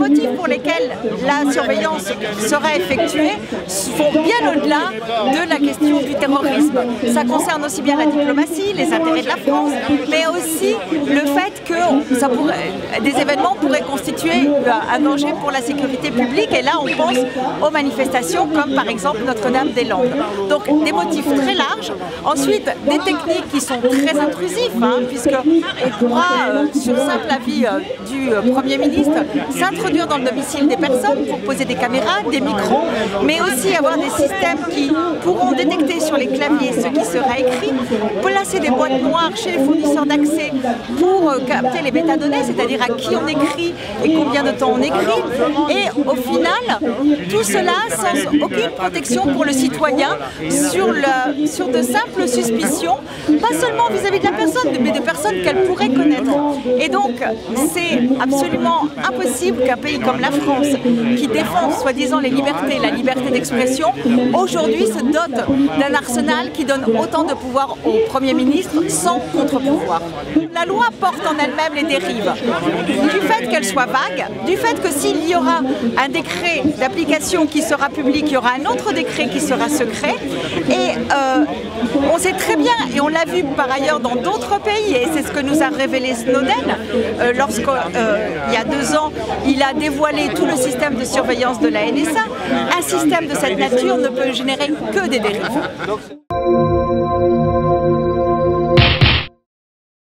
motifs pour lesquels la surveillance sera effectuée vont bien au-delà de la question du terrorisme. Ça concerne aussi bien la diplomatie, les intérêts de la France, mais aussi le fait que des événements pourraient constituer un danger pour la sécurité publique. Et là, on pense aux manifestations comme par exemple Notre-Dame-des-Landes. Donc des motifs très larges. Ensuite, des techniques qui sont très intrusives, puisqu'on pourra, sur simple avis du Premier ministre, s'introduire dans le domicile des personnes pour poser des caméras, des micros, mais aussi avoir des systèmes qui pourront détecter sur les claviers ce qui sera écrit, placer des boîtes noires chez les fournisseurs d'accès pour capter les métadonnées, c'est-à-dire à qui on écrit et combien de temps on écrit. Et au final, tout cela sans aucune protection pour le citoyen sur de simples suspicions, pas seulement vis-à-vis de la personne, mais des personnes qu'elle pourrait connaître. Et donc, c'est absolument impossible qu'un pays comme la France, qui défend soi-disant les libertés, la liberté d'expression, aujourd'hui se dote d'un arsenal qui donne autant de pouvoir au Premier ministre sans contre-pouvoir. La loi porte en elle-même les dérives, du fait qu'elle soit vague, du fait que s'il y aura un décret d'application qui sera public, il y aura un autre décret qui sera secret. Et on sait très bien, et on l'a vu par ailleurs dans d'autres pays, et c'est ce que nous a révélé Snowden, lorsqu'il y a 2 ans, il a dévoilé tout le système de surveillance de la NSA. Un système de cette nature ne peut générer que des dérives.